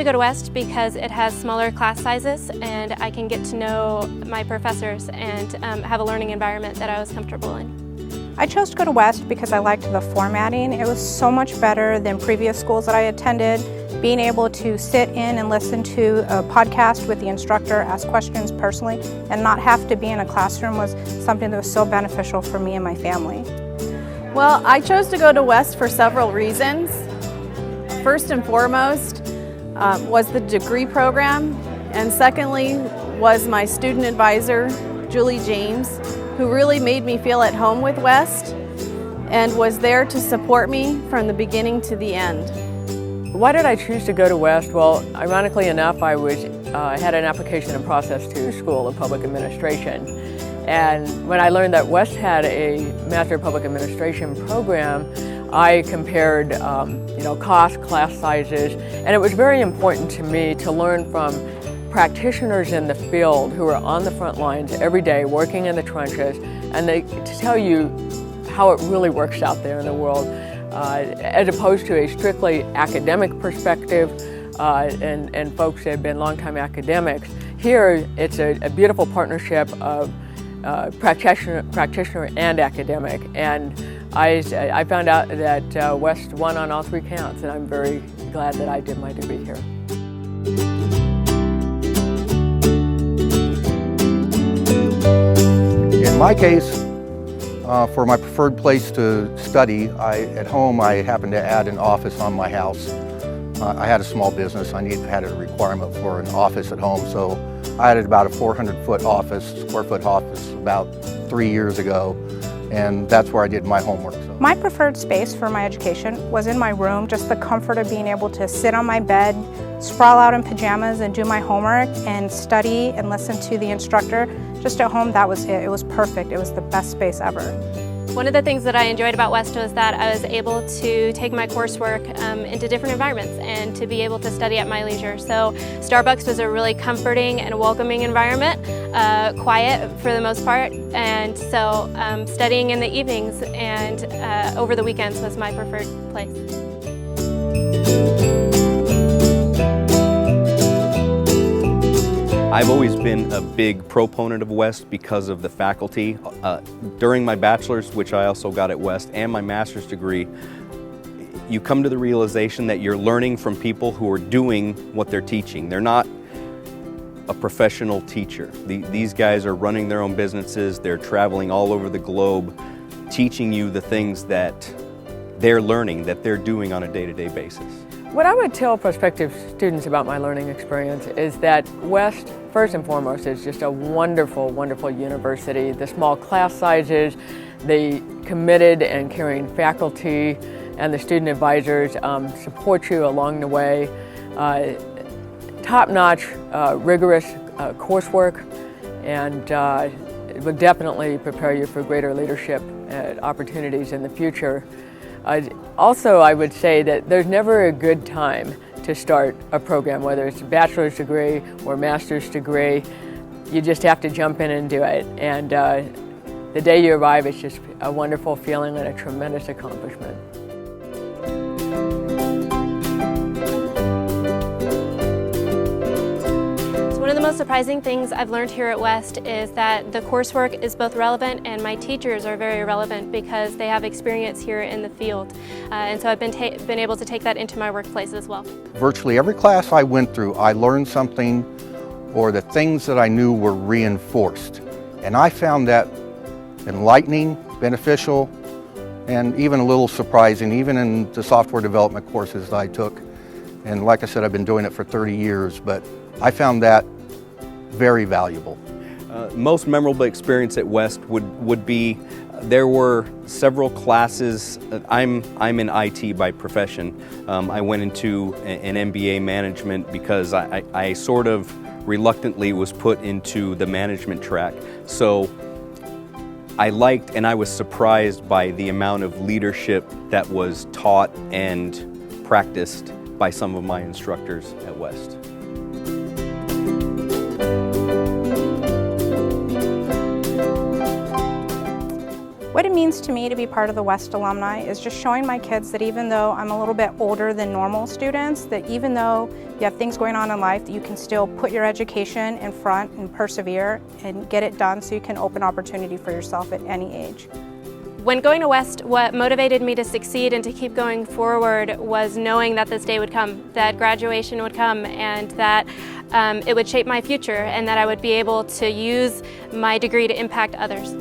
go to West because it has smaller class sizes and I can get to know my professors and have a learning environment that I was comfortable in. I chose to go to West because I liked the formatting. It was so much better than previous schools that I attended. Being able to sit in and listen to a podcast with the instructor, ask questions personally, and not have to be in a classroom was something that was so beneficial for me and my family. Well, I chose to go to West for several reasons. First and foremost was the degree program, and secondly was my student advisor, Julie James, who really made me feel at home with West and was there to support me from the beginning to the end. Why did I choose to go to West? Well, ironically enough, I had an application in process to School of Public Administration. And when I learned that West had a Master of Public Administration program, I compared cost, class sizes, and it was very important to me to learn from practitioners in the field who are on the front lines every day working in the trenches, and to tell you how it really works out there in the world. As opposed to a strictly academic perspective and folks that have been longtime academics. Here it's a beautiful partnership of practitioner and academic, and I found out that West won on all three counts, and I'm very glad that I did my degree here. In my case, for my preferred place to study, at home I happened to add an office on my house. I had a small business. I had a requirement for an office at home, so I added about a 400-square foot office about 3 years ago, and that's where I did my homework. So. My preferred space for my education was in my room, just the comfort of being able to sit on my bed, sprawl out in pajamas and do my homework and study and listen to the instructor. Just at home, that was it. It was perfect. It was the best space ever. One of the things that I enjoyed about West was that I was able to take my coursework into different environments and to be able to study at my leisure. So Starbucks was a really comforting and welcoming environment, quiet for the most part, and so studying in the evenings and over the weekends was my preferred place. I've always been a big proponent of West because of the faculty. During my bachelor's, which I also got at West, and my master's degree, you come to the realization that you're learning from people who are doing what they're teaching. They're not a professional teacher. These guys are running their own businesses, they're traveling all over the globe, teaching you the things that they're learning, that they're doing on a day-to-day basis. What I would tell prospective students about my learning experience is that West, first and foremost, is just a wonderful, wonderful university. The small class sizes, the committed and caring faculty, and the student advisors support you along the way. Top-notch, rigorous coursework, and it will definitely prepare you for greater leadership opportunities in the future. Also, I would say that there's never a good time to start a program, whether it's a bachelor's degree or master's degree. You just have to jump in and do it. And the day you arrive, it's just a wonderful feeling and a tremendous accomplishment. One of the most surprising things I've learned here at West is that the coursework is both relevant and my teachers are very relevant because they have experience here in the field. And so I've been able to take that into my workplace as well. Virtually every class I went through, I learned something, or the things that I knew were reinforced. And I found that enlightening, beneficial, and even a little surprising, even in the software development courses that I took. And like I said, I've been doing it for 30 years, but I found that very valuable. Most memorable experience at West would be, there were several classes. I'm in IT by profession. I went into an MBA management because I sort of reluctantly was put into the management track. So I liked and I was surprised by the amount of leadership that was taught and practiced by some of my instructors at West. What it means means to me to be part of the West alumni is just showing my kids that even though I'm a little bit older than normal students, that even though you have things going on in life, that you can still put your education in front and persevere and get it done so you can open opportunity for yourself at any age. When going to West, what motivated me to succeed and to keep going forward was knowing that this day would come, that graduation would come, and that it would shape my future, and that I would be able to use my degree to impact others.